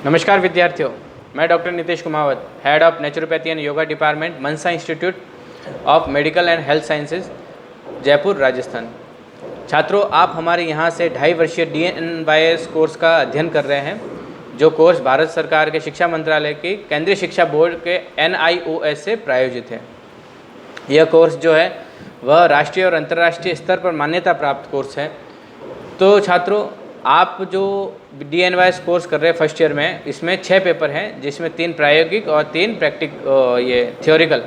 नमस्कार विद्यार्थियों, मैं doctor Nitesh Kumawat, head of naturopathy and yoga department, Mansa institute of medical and health sciences, Jaipur, Rajasthan. छात्रों, आप हमारे यहाँ से 2.5 वर्षीय DNYS कोर्स का अध्ययन कर रहे हैं, जो कोर्स भारत सरकार के शिक्षा मंत्रालय की केंद्रीय शिक्षा बोर्ड के NIOS से प्रायोजित है। यह कोर्स जो है वह राष्ट्रीय और अंतर्राष्ट्रीय स्तर पर मान्यता प्राप्त कोर्स है। तो छात्रों, आप जो DNYS कोर्स कर रहे हैं फर्स्ट ईयर में, इसमें 6 पेपर हैं, जिसमें 3 प्रायोगिक और 3 थ्योरिकल।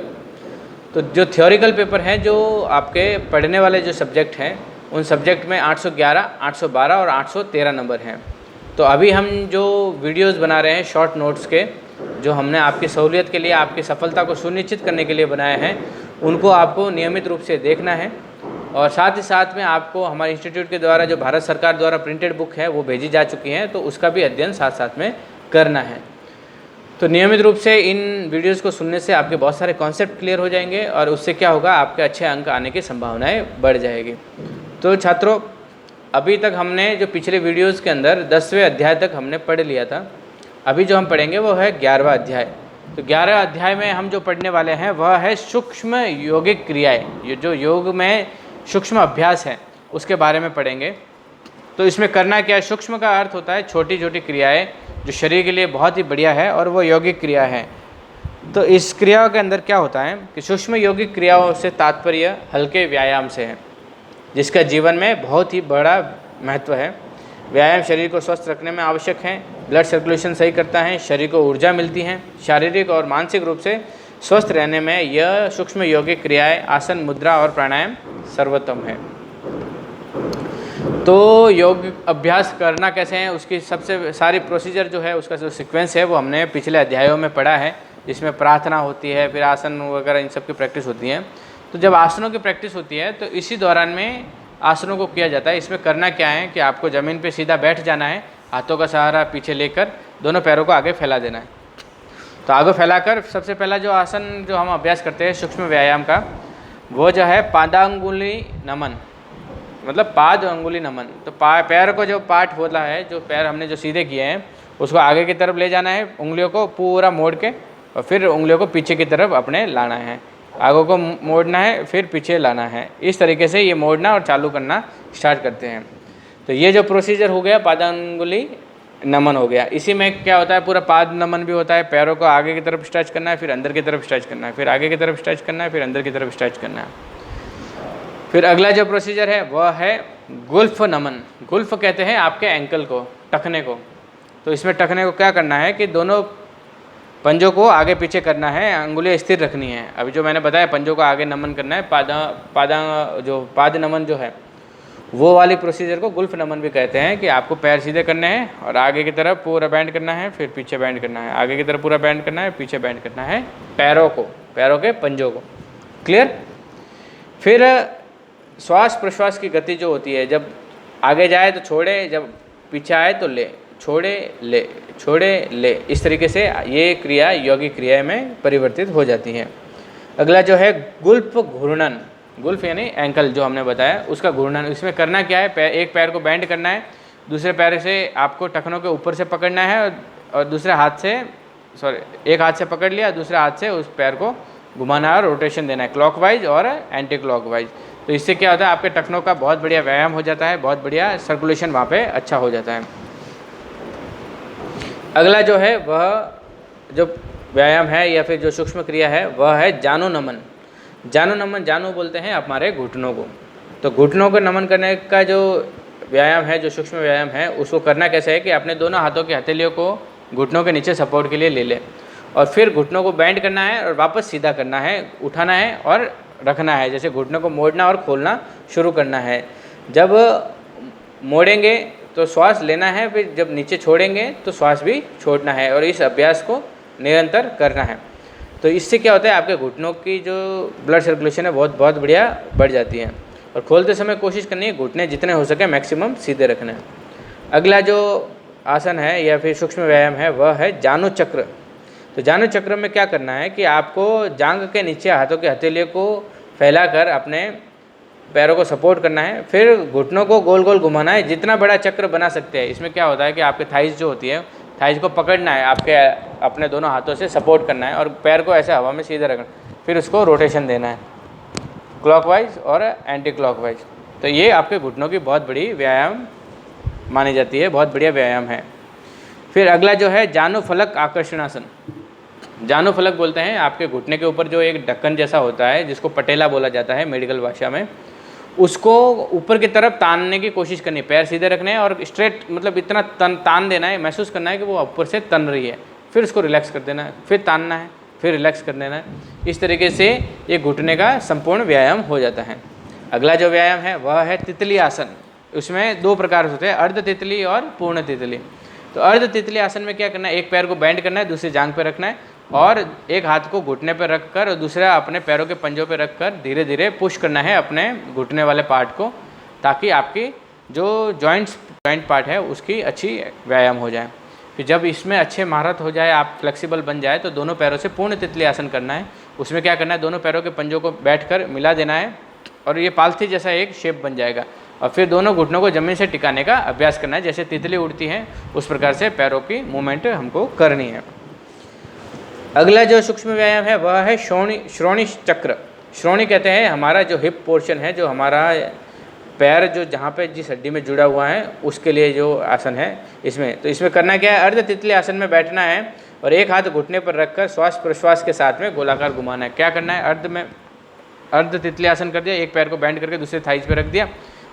तो जो थ्योरिकल पेपर हैं, जो आपके पढ़ने वाले जो सब्जेक्ट हैं, उन सब्जेक्ट में 811, 812 और 813 नंबर हैं। तो अभी हम जो वीडियोस बना रहे हैं शॉर्ट नोट्स के, जो हमने आपकी सहूलियत के लिए, आपकी सफलता को सुनिश्चित करने के लिए बनाए हैं, उनको आपको नियमित रूप से देखना है। और साथ ही साथ में आपको हमारे इंस्टीट्यूट के द्वारा जो भारत सरकार द्वारा प्रिंटेड बुक है वो भेजी जा चुकी हैं, तो उसका भी अध्ययन साथ साथ में करना है। तो नियमित रूप से इन वीडियोस को सुनने से आपके बहुत सारे कॉन्सेप्ट क्लियर हो जाएंगे और उससे क्या होगा, आपके अच्छे अंक आने की संभावनाएं बढ़ जाएगी। तो छात्रों, अभी तक हमने जो पिछले वीडियोज़ के अंदर 10वें अध्याय तक हमने पढ़ लिया था। अभी जो हम पढ़ेंगे वो है 11वां अध्याय। तो 11वें अध्याय में हम जो पढ़ने वाले हैं वह है सूक्ष्म योगिक क्रियाएँ। ये जो योग में सूक्ष्म अभ्यास है उसके बारे में पढ़ेंगे। तो इसमें करना क्या है, सूक्ष्म का अर्थ होता है छोटी छोटी क्रियाएं जो शरीर के लिए बहुत ही बढ़िया है और वो यौगिक क्रिया है। तो इस क्रियाओं के अंदर क्या होता है कि सूक्ष्म यौगिक क्रियाओं से तात्पर्य हल्के व्यायाम से है, जिसका जीवन में बहुत ही बड़ा महत्व है। व्यायाम शरीर को स्वस्थ रखने में आवश्यक है, ब्लड सर्कुलेशन सही करता है, शरीर को ऊर्जा मिलती है, शारीरिक और मानसिक रूप से स्वस्थ रहने में यह सूक्ष्म यौगिक क्रियाएं, आसन, मुद्रा और प्राणायाम सर्वोत्तम है। तो योग अभ्यास करना कैसे है, उसकी सबसे सारी प्रोसीजर जो है, उसका जो सीक्वेंस है वो हमने पिछले अध्यायों में पढ़ा है, जिसमें प्रार्थना होती है, फिर आसन वगैरह इन सब की प्रैक्टिस होती है। तो जब आसनों की प्रैक्टिस होती है तो इसी दौरान में आसनों को किया जाता है। इसमें करना क्या है कि आपको ज़मीन पे सीधा बैठ जाना है, हाथों का सहारा पीछे लेकर दोनों पैरों को आगे फैला देना है। तो आगे फैलाकर सबसे पहला जो आसन जो हम अभ्यास करते हैं सूक्ष्म व्यायाम का, वो जो है पादांगुली नमन, मतलब पाद अंगुली नमन। तो पैर को जो पार्ट होता है, जो पैर हमने जो सीधे किए हैं उसको आगे की तरफ ले जाना है, उंगलियों को पूरा मोड़ के, और फिर उंगलियों को पीछे की तरफ अपने लाना है, आगे को मोड़ना है, फिर पीछे लाना है। इस तरीके से ये मोड़ना और चालू करना स्टार्ट करते हैं। तो ये जो प्रोसीजर हो गया पादांगुली नमन हो गया। इसी में क्या होता है, पूरा पाद नमन भी होता है, पैरों को आगे की तरफ स्ट्रेच करना है, फिर अंदर की तरफ स्ट्रेच करना है, फिर आगे की तरफ स्ट्रेच करना है, फिर अंदर की तरफ स्ट्रेच करना है। फिर अगला जो प्रोसीजर है वह है गुल्फ नमन। गुल्फ कहते हैं आपके एंकल को, टखने को। तो इसमें टखने को क्या करना है कि दोनों पंजों को आगे पीछे करना है, अंगुलियाँ स्थिर रखनी है। अभी जो मैंने बताया पंजों को आगे नमन करना है, पाद नमन जो है वो वाली प्रोसीजर को गुल्फ नमन भी कहते हैं, कि आपको पैर सीधे करने हैं और आगे की तरफ पूरा बैंड करना है, फिर पीछे बैंड करना है, आगे की तरफ पूरा बैंड करना है, पीछे बैंड करना है, पैरों को, पैरों के पंजों को। क्लियर। फिर श्वास प्रश्वास की गति जो होती है, जब आगे जाए तो छोड़े, जब पीछे आए तो ले, छोड़े ले, छोड़े ले, इस तरीके से ये क्रिया यौगिक क्रिया में परिवर्तित हो जाती है। अगला जो है गुल्फ घूर्णन। गुल्फ यानी एंकल जो हमने बताया, उसका घूर्णन। इसमें करना क्या है, एक पैर को बेंड करना है, दूसरे पैर से आपको टखनों के ऊपर से पकड़ना है और दूसरे हाथ से, एक हाथ से पकड़ लिया, दूसरे हाथ से उस पैर को घुमाना है और रोटेशन देना है, क्लॉकवाइज और एंटी क्लॉकवाइज। तो इससे क्या होता है, आपके टखनों का बहुत बढ़िया व्यायाम हो जाता है, बहुत बढ़िया सर्कुलेशन वहाँ पे अच्छा हो जाता है। अगला जो है वह जो व्यायाम है या फिर जो सूक्ष्म क्रिया है वह है जानु नमन। जानु नमन, जानु बोलते हैं हमारे घुटनों को। तो घुटनों को नमन करने का जो व्यायाम है, जो सूक्ष्म व्यायाम है, उसको करना कैसे है कि अपने दोनों हाथों की हथेलियों को घुटनों के नीचे सपोर्ट के लिए ले ले, और फिर घुटनों को बैंड करना है और वापस सीधा करना है, उठाना है और रखना है। जैसे घुटनों को मोड़ना और खोलना शुरू करना है। जब मोड़ेंगे तो श्वास लेना है, फिर जब नीचे छोड़ेंगे तो श्वास भी छोड़ना है, और इस अभ्यास को निरंतर करना है। तो इससे क्या होता है, आपके घुटनों की जो ब्लड सर्कुलेशन है बहुत बढ़िया बढ़ जाती है। और खोलते समय कोशिश करनी है घुटने जितने हो सके मैक्सिमम सीधे रखना है। अगला जो आसन है या फिर सूक्ष्म व्यायाम है वह है जानु चक्र। तो जानु चक्र में क्या करना है कि आपको जांघ के नीचे हाथों के हथेलियों को फैलाकर अपने पैरों को सपोर्ट करना है, फिर घुटनों को गोल गोल घुमाना है, जितना बड़ा चक्र बना सकते हैं। इसमें क्या होता है कि आपके थाइस जो होती है थाइज को पकड़ना है, आपके अपने दोनों हाथों से सपोर्ट करना है और पैर को ऐसे हवा में सीधे रखना, फिर उसको रोटेशन देना है क्लॉकवाइज और एंटी क्लॉकवाइज। तो ये आपके घुटनों की बहुत बड़ी व्यायाम मानी जाती है, बहुत बढ़िया व्यायाम है। फिर अगला जो है जानुफलक आकर्षणासन। जानुफलक बोलते हैं आपके घुटने के ऊपर जो एक ढक्कन जैसा होता है, जिसको पटेला बोला जाता है मेडिकल भाषा में, उसको ऊपर की तरफ तानने की कोशिश करनी है। पैर सीधे रखने हैं और स्ट्रेट मतलब इतना तान देना है, महसूस करना है कि वो ऊपर से तन रही है, फिर उसको रिलैक्स कर देना है, फिर तानना है, फिर रिलैक्स कर देना है। इस तरीके से ये घुटने का संपूर्ण व्यायाम हो जाता है। अगला जो व्यायाम है वह है तितली आसन। उसमें 2 प्रकार होते हैं, अर्ध तितली और पूर्ण तितली। तो अर्ध तितली आसन में क्या करना है, एक पैर को बेंड करना है, दूसरी जांघ पे रखना है और एक हाथ को घुटने पे रखकर और दूसरा अपने पैरों के पंजों पे रखकर धीरे धीरे पुश करना है अपने घुटने वाले पार्ट को, ताकि आपकी जो जॉइंट पार्ट है उसकी अच्छी व्यायाम हो जाए। फिर जब इसमें अच्छे महारत हो जाए, आप फ्लेक्सिबल बन जाए, तो दोनों पैरों से पूर्ण तितली आसन करना है। उसमें क्या करना है, दोनों पैरों के पंजों को बैठकर मिला देना है और ये पालथी जैसा एक शेप बन जाएगा और फिर दोनों घुटनों को ज़मीन से टिकाने का अभ्यास करना है। जैसे तितली उड़ती है उस प्रकार से पैरों की मूवमेंट हमको करनी है। अगला जो सूक्ष्म व्यायाम है वह है श्रोणी चक्र। श्रोणी कहते हैं हमारा जो हिप पोर्शन है, जो हमारा पैर जो जहाँ पे जिस हड्डी में जुड़ा हुआ है उसके लिए जो आसन है इसमें। तो इसमें करना क्या है, अर्ध तितली आसन में बैठना है और एक हाथ घुटने पर रखकर श्वास प्रश्वास के साथ में गोलाकार घुमाना है। क्या करना है, अर्ध तितली आसन कर दिया, एक पैर को बेंड करके दूसरे थाइज पे रख दिया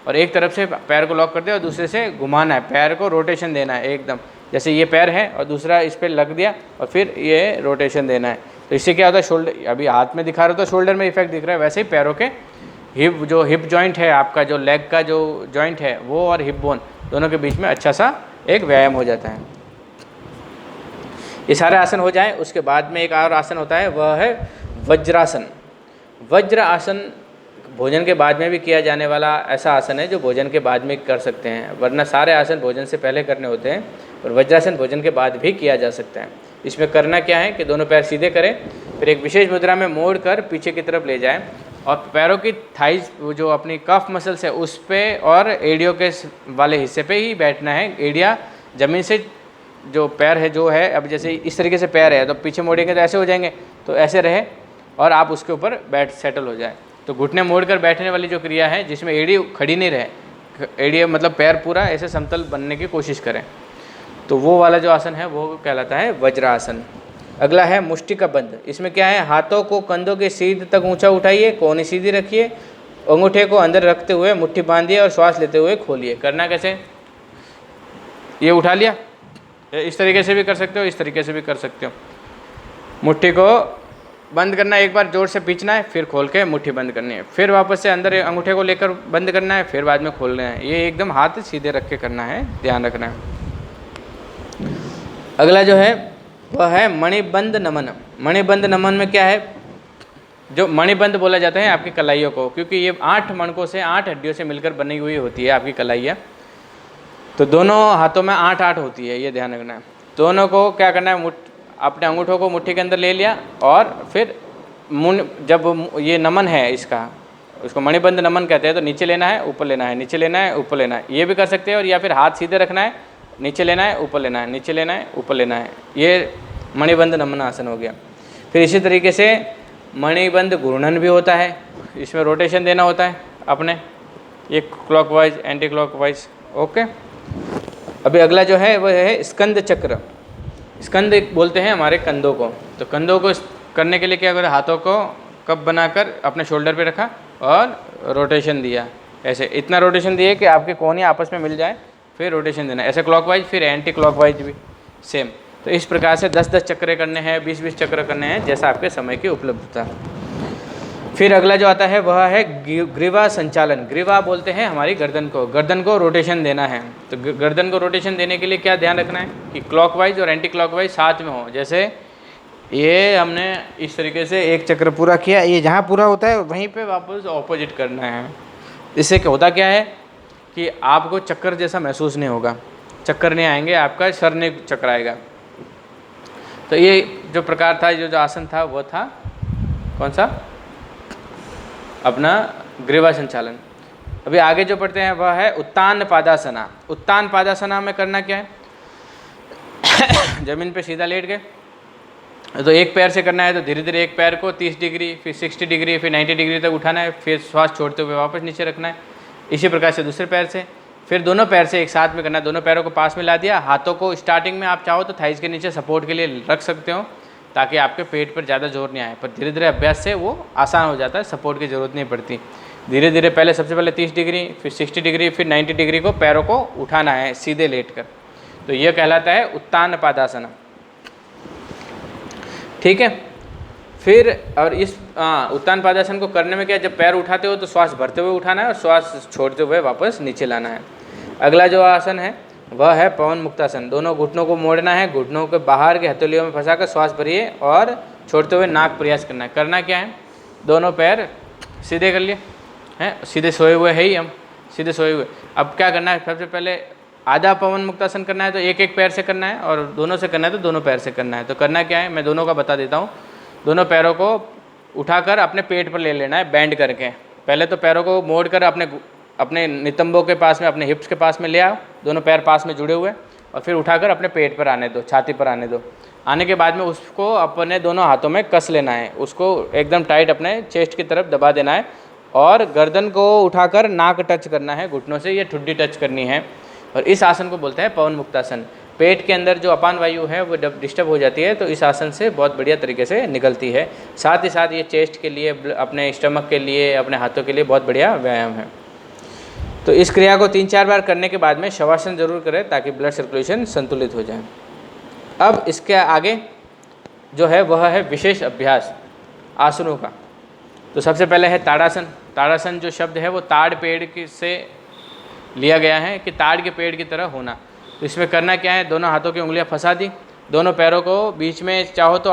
और एक तरफ से पैर को लॉक कर दिया और दूसरे से घुमाना है, पैर को रोटेशन देना है एकदम, जैसे ये पैर है और दूसरा इस पर लग दिया और फिर ये रोटेशन देना है। तो इससे क्या होता है, शोल्डर, अभी हाथ में दिखा रहा हो तो शोल्डर में इफेक्ट दिख रहा है, वैसे ही पैरों के हिप जॉइंट है, आपका जो लेग का जो जॉइंट है वो और हिप बोन दोनों के बीच में अच्छा सा एक व्यायाम हो जाता है। ये सारे आसन हो जाए उसके बाद में एक और आसन होता है, वह है वज्रासन। वज्र आसन भोजन के बाद में भी किया जाने वाला ऐसा आसन है जो भोजन के बाद में कर सकते हैं, वरना सारे आसन भोजन से पहले करने होते हैं और वज्रासन भोजन के बाद भी किया जा सकता है। इसमें करना क्या है कि दोनों पैर सीधे करें, फिर एक विशेष मुद्रा में मोड़ कर पीछे की तरफ ले जाएं और पैरों की थाइज जो अपनी कफ मसल्स है उस पर और एडियो के वाले हिस्से पे ही बैठना है। एडिया ज़मीन से जो पैर है जो है, अब जैसे इस तरीके से पैर है तो पीछे मोड़ेंगे तो ऐसे हो जाएंगे, तो ऐसे रहे और आप उसके ऊपर सेटल हो जाए। तो घुटने मोड़कर बैठने वाली जो क्रिया है जिसमें एड़ी खड़ी नहीं रहे, एड़ी मतलब पैर पूरा ऐसे समतल बनने की कोशिश करें, तो वो वाला जो आसन है वो कहलाता है वज्रासन। अगला है मुष्टि का बंध। इसमें क्या है, हाथों को कंधों के सीध तक ऊंचा उठाइए, कोहनी सीधी रखिए, अंगूठे को अंदर रखते हुए मुट्ठी बांधिए और श्वास लेते हुए खोलिए। करना कैसे, ये उठा लिया, इस तरीके से भी कर सकते हो, इस तरीके से भी कर सकते हो। मुट्ठी को बंद करना है, एक बार जोर से खींचना है, फिर खोल के मुट्ठी बंद करनी है, फिर वापस से अंदर अंगूठे को लेकर बंद करना है, फिर बाद में खोलना है। ये एकदम हाथ सीधे रख के करना है, ध्यान रखना है। अगला जो है वह है मणिबंध नमन। मणिबंध नमन में क्या है, जो मणिबंध बोला जाता है आपकी कलाइयों को, क्योंकि ये 8 मणकों से 8 हड्डियों से मिलकर बनी हुई होती है आपकी कलाइयाँ। तो दोनों हाथों में 8-8 होती है, ये ध्यान रखना है। दोनों को क्या करना है, अपने अंगूठों को मुट्ठी के अंदर ले लिया और फिर जब ये नमन है इसका, उसको मणिबंध नमन कहते हैं, तो नीचे लेना है, ऊपर लेना है, नीचे लेना है, ऊपर लेना है, ये भी कर सकते हैं। और या फिर हाथ सीधे रखना है, नीचे लेना है, ऊपर लेना है, नीचे लेना है, ऊपर लेना है, ये मणिबंध नमन आसन हो गया। फिर इसी तरीके से मणिबंध घूर्णन भी होता है, इसमें रोटेशन देना होता है अपने, ये क्लॉकवाइज एंटी क्लॉकवाइज। ओके, अभी अगला जो है वह है स्कंद चक्र। स्कंद बोलते हैं हमारे कंधों को। तो कंधों को करने के लिए क्या करें, हाथों को कप बनाकर अपने शोल्डर पे रखा और रोटेशन दिया, ऐसे इतना रोटेशन दिए कि आपके कोहनी आपस में मिल जाए, फिर रोटेशन देना, ऐसे क्लॉकवाइज फिर एंटी क्लॉकवाइज भी सेम। तो इस प्रकार से 10-10 चक्र करने हैं, 20-20 चक्र करने हैं, जैसा आपके समय की उपलब्धता। फिर अगला जो आता है वह है ग्रीवा संचालन। ग्रीवा बोलते हैं हमारी गर्दन को रोटेशन देना है। तो गर्दन को रोटेशन देने के लिए क्या ध्यान रखना है कि क्लॉकवाइज और एंटी क्लॉकवाइज साथ में हो। जैसे ये हमने इस तरीके से एक चक्र पूरा किया, ये जहाँ पूरा होता है वहीं पे वापस ऑपोजिट करना है। इससे क्या होता क्या है कि आपको चक्कर जैसा महसूस नहीं होगा, चक्कर नहीं आएंगे, आपका सर नहीं चकराएगा। तो ये जो प्रकार था, जो आसन था वो था कौन सा, अपना ग्रीवा संचालन। अभी आगे जो पढ़ते हैं वह है उत्तान पादासना। उत्तान पादासना में करना क्या है ज़मीन पे सीधा लेट गए, तो एक पैर से करना है तो धीरे धीरे एक पैर को 30 डिग्री, फिर 60 डिग्री, फिर 90 डिग्री तक उठाना है, फिर श्वास छोड़ते हुए वापस नीचे रखना है। इसी प्रकार से दूसरे पैर से, फिर दोनों पैर से एक साथ में करना है। दोनों पैरों को पास में ला दिया, हाथों को स्टार्टिंग में आप चाहो तो थाइज के नीचे सपोर्ट के लिए रख सकते हो ताकि आपके पेट पर ज़्यादा जोर नहीं आए, पर धीरे धीरे अभ्यास से वो आसान हो जाता है, सपोर्ट की ज़रूरत नहीं पड़ती। धीरे धीरे पहले सबसे पहले 30 डिग्री, फिर 60 डिग्री, फिर 90 डिग्री को पैरों को उठाना है सीधे लेटकर, तो यह कहलाता है उत्तान पादासन। ठीक है। फिर और इस उत्तान पादासन को करने में क्या, जब पैर उठाते हो तो श्वास भरते हुए उठाना है और श्वास छोड़ते हुए वापस नीचे लाना है। अगला जो आसन है वह है पवन मुक्तासन। दोनों घुटनों को मोड़ना है, घुटनों के बाहर के हथेलियों में फंसाकर श्वास भरिए और छोड़ते हुए नाक प्रयास करना है। करना क्या है, दोनों पैर सीधे कर लिए हैं, सीधे सोए हुए है ही हम, सीधे सोए हुए। अब क्या करना है, सबसे पहले आधा पवन मुक्तासन करना है तो एक एक पैर से करना है, और दोनों से करना है तो दोनों पैर से करना है। तो करना क्या है, मैं दोनों का बता देता हूँ। दोनों पैरों को उठाकर अपने पेट पर ले लेना है बैंड करके। पहले तो पैरों को मोड़कर अपने नितंबों के पास में, अपने हिप्स के पास में ले आओ, दोनों पैर पास में जुड़े हुए, और फिर उठाकर अपने पेट पर आने दो, छाती पर आने दो। आने के बाद में उसको अपने दोनों हाथों में कस लेना है, उसको एकदम टाइट अपने चेस्ट की तरफ दबा देना है, और गर्दन को उठाकर नाक टच करना है घुटनों से, ये ठुड्डी टच करनी है। और इस आसन को बोलते हैं पवन मुक्तासन। पेट के अंदर जो अपान वायु है वो जब डिस्टर्ब हो जाती है तो इस आसन से बहुत बढ़िया तरीके से निकलती है। साथ ही साथ ये चेस्ट के लिए, अपने स्टमक के लिए, अपने हाथों के लिए बहुत बढ़िया व्यायाम है। तो इस क्रिया को 3-4 बार करने के बाद में शवासन जरूर करें ताकि ब्लड सर्कुलेशन संतुलित हो जाए। अब इसके आगे जो है वह है विशेष अभ्यास आसनों का। तो सबसे पहले है ताड़ासन। ताड़ासन जो शब्द है वो ताड़ पेड़ से लिया गया है कि ताड़ के पेड़ की तरह होना। तो इसमें करना क्या है, दोनों हाथों की उंगलियां फंसा दी, दोनों पैरों को बीच में चाहो तो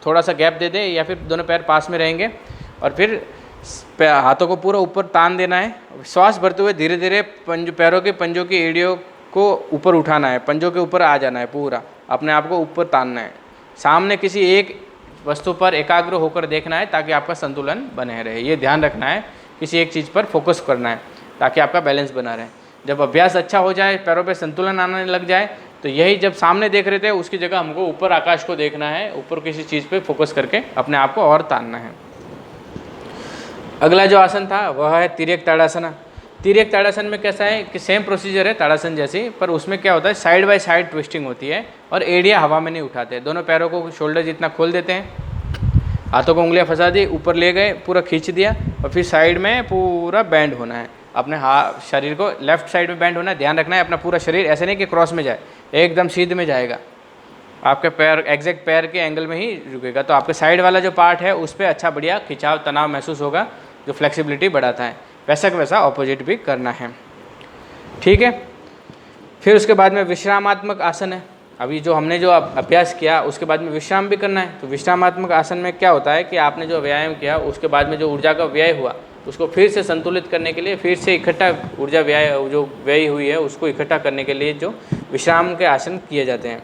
थोड़ा सा गैप दे दे, या फिर दोनों पैर पास में रहेंगे, और फिर हाथों को पूरा ऊपर तान देना है। श्वास भरते हुए धीरे धीरे पैरों के पंजों की एड़ियों को ऊपर उठाना है, पंजों के ऊपर आ जाना है, पूरा अपने आप को ऊपर तानना है। सामने किसी एक वस्तु पर एकाग्र होकर देखना है ताकि आपका संतुलन बने रहे। ये ध्यान रखना है, किसी एक चीज़ पर फोकस करना है ताकि आपका बैलेंस बना रहे। जब अभ्यास अच्छा हो जाए, पैरों पे संतुलन आने लग जाए, तो यही जब सामने देख रहे थे उसकी जगह हमको ऊपर आकाश को देखना है, ऊपर किसी चीज़ पे फोकस करके अपने आप को और तानना है। अगला जो आसन था वह है तिर्यक ताड़ासन। तिर्यक ताड़ासन में कैसा है कि सेम प्रोसीजर है ताड़ासन जैसी, पर उसमें क्या होता है, साइड बाय साइड ट्विस्टिंग होती है और एड़ियाँ हवा में नहीं उठाते। दोनों पैरों को शोल्डर जितना खोल देते हैं, हाथों को उंगलियां फंसा दी, ऊपर ले गए, पूरा खींच दिया, और फिर साइड में पूरा बैंड होना है। अपने शरीर को लेफ्ट साइड में बैंड होना है। ध्यान रखना है अपना पूरा शरीर ऐसे नहीं कि क्रॉस में जाए, एकदम सीधे में जाएगा, आपके पैर एग्जैक्ट पैर के एंगल में ही रुकेगा। तो आपके साइड वाला जो पार्ट है उस पर अच्छा बढ़िया खिंचाव, तनाव महसूस होगा, जो फ्लेक्सिबिलिटी बढ़ाता है। वैसा का वैसा ऑपोजिट भी करना है। ठीक है। फिर उसके बाद में विश्रामात्मक आसन है। अभी जो हमने जो अभ्यास किया उसके बाद में विश्राम भी करना है। तो विश्रामात्मक आसन में क्या होता है कि आपने जो व्यायाम किया उसके बाद में जो ऊर्जा का व्यय हुआ उसको फिर से संतुलित करने के लिए, फिर से इकट्ठा ऊर्जा जो व्यय हुई है उसको इकट्ठा करने के लिए जो विश्राम के आसन किए जाते हैं।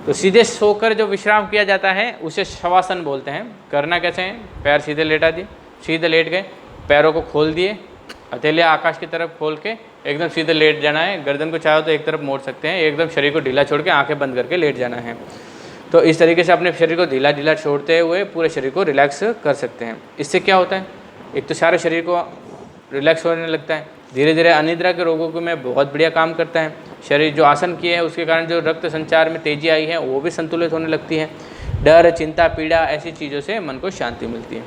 तो सीधे सोकर जो विश्राम किया जाता है उसे शवासन बोलते हैं। करना कैसे है, पैर सीधे लेटा दिए, सीधे लेट गए, पैरों को खोल दिए, हथेलियाँ आकाश की तरफ खोल के एकदम सीधे लेट जाना है। गर्दन को चाहो तो एक तरफ मोड़ सकते हैं, एकदम शरीर को ढीला छोड़ के आंखें बंद करके लेट जाना है। तो इस तरीके से अपने शरीर को ढीला ढीला छोड़ते हुए पूरे शरीर को रिलैक्स कर सकते हैं। इससे क्या होता है, एक तो सारे शरीर को रिलैक्स होने लगता है, धीरे धीरे अनिद्रा के रोगों को में बहुत बढ़िया काम करता है। शरीर जो आसन किए है उसके कारण जो रक्त संचार में तेजी आई है वो भी संतुलित होने लगती है। डर, चिंता, पीड़ा ऐसी चीज़ों से मन को शांति मिलती है।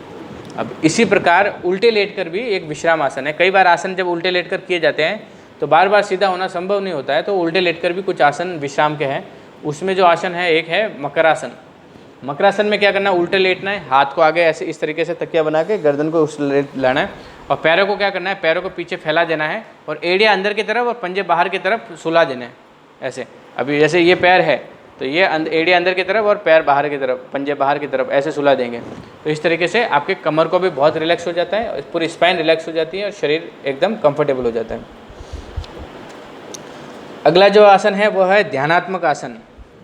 अब इसी प्रकार उल्टे लेटकर भी एक विश्राम आसन है। कई बार आसन जब उल्टे लेटकर किए जाते हैं तो बार बार सीधा होना संभव नहीं होता है, तो उल्टे लेटकर भी कुछ आसन विश्राम के हैं। उसमें जो आसन है एक है मकरासन। मकरासन में क्या करना है, उल्टे लेटना है, हाथ को आगे ऐसे इस तरीके से तकिया बना के गर्दन को उस लाना है, और पैरों को क्या करना है, पैरों को पीछे फैला देना है और एड़ियाँ अंदर की तरफ और पंजे बाहर की तरफ सुला देना है ऐसे। अभी जैसे ये पैर है तो ये एड़ियाँ अंदर की तरफ और पैर बाहर की तरफ, पंजे बाहर की तरफ ऐसे सुला देंगे। तो इस तरीके से आपके कमर को भी बहुत रिलैक्स हो जाता है, पूरी स्पाइन रिलैक्स हो जाती है और शरीर एकदम कंफर्टेबल हो जाता है। अगला जो आसन है वो है ध्यानात्मक आसन।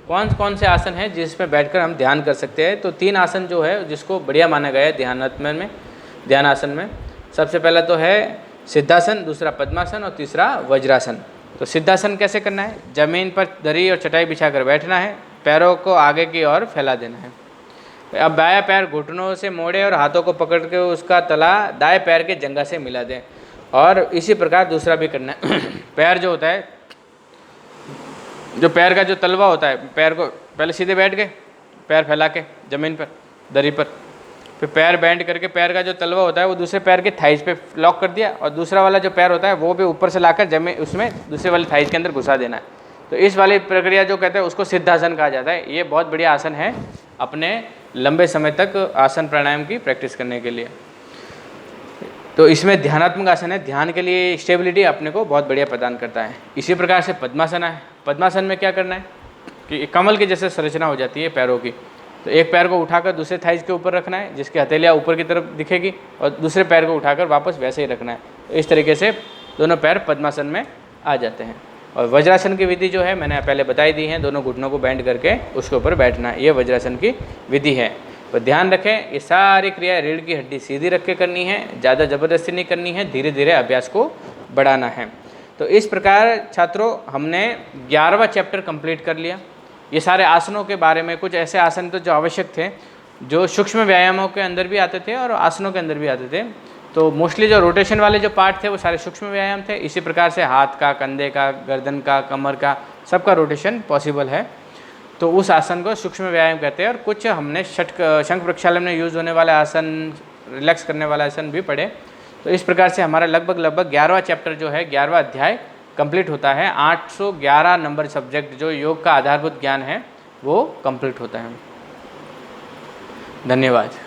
कौन कौन से आसन हैं जिसमें बैठकर हम ध्यान कर सकते हैं। तो 3 आसन जो है जिसको बढ़िया माना गया है ध्यान आसन में। सबसे पहला तो है सिद्धासन, दूसरा पद्मासन और तीसरा वज्रासन। तो सिद्धासन कैसे करना है, जमीन पर दरी और चटाई बिछाकर बैठना है, पैरों को आगे की ओर फैला देना है। अब बायां पैर घुटनों से मोड़े और हाथों को पकड़ के उसका तला दाएं पैर के जंघा से मिला दें, और इसी प्रकार दूसरा भी करना है। पैर जो होता है, जो पैर का जो तलवा होता है, पैर को पहले सीधे बैठ गए, पैर फैला के ज़मीन पर, दरी पर, फिर पैर बेंड करके पैर का जो तलवा होता है वो दूसरे पैर के थाइज पे लॉक कर दिया, और दूसरा वाला जो पैर होता है वो भी ऊपर से लाकर जमीन उसमें दूसरे वाले थाइज के अंदर घुसा देना है। तो इस वाली प्रक्रिया जो कहते हैं उसको सिद्धासन कहा जाता है। ये बहुत बढ़िया आसन है अपने लंबे समय तक आसन प्राणायाम की प्रैक्टिस करने के लिए। तो इसमें ध्यानात्मक आसन है, ध्यान के लिए स्टेबिलिटी अपने को बहुत बढ़िया प्रदान करता है। इसी प्रकार से पद्मासन है। पद्मासन में क्या करना है कि कमल की जैसे संरचना हो जाती है पैरों की, तो एक पैर को उठाकर दूसरे थाइज के ऊपर रखना है जिसकी हथेलियाँ ऊपर की तरफ दिखेगी, और दूसरे पैर को उठाकर वापस वैसे ही रखना है। तो इस तरीके से दोनों पैर पद्मासन में आ जाते हैं। और वज्रासन की विधि जो है मैंने पहले बताई दी है, दोनों घुटनों को बेंड करके उसके ऊपर बैठना है, ये वज्रासन की विधि है। तो ध्यान रखें ये सारी क्रिया रीढ़ की हड्डी सीधी रख के करनी है, ज़्यादा ज़बरदस्ती नहीं करनी है, धीरे धीरे अभ्यास को बढ़ाना है। तो इस प्रकार छात्रों हमने 11वां चैप्टर कंप्लीट कर लिया। ये सारे आसनों के बारे में कुछ ऐसे आसन तो जो आवश्यक थे, जो सूक्ष्म व्यायामों के अंदर भी आते थे और आसनों के अंदर भी आते थे। तो मोस्टली जो रोटेशन वाले जो पार्ट थे वो सारे सूक्ष्म व्यायाम थे। इसी प्रकार से हाथ का, कंधे का, गर्दन का, कमर का, सबका रोटेशन पॉसिबल है। तो उस आसन को सूक्ष्म व्यायाम कहते हैं। और कुछ हमने शंख प्रक्षालन में यूज़ होने वाले आसन, रिलैक्स करने वाला आसन भी पढ़े। तो इस प्रकार से हमारा लगभग 11वां चैप्टर जो है, 11वां अध्याय कंप्लीट होता है। 811 नंबर सब्जेक्ट जो योग का आधारभूत ज्ञान है वो कंप्लीट होता है। धन्यवाद।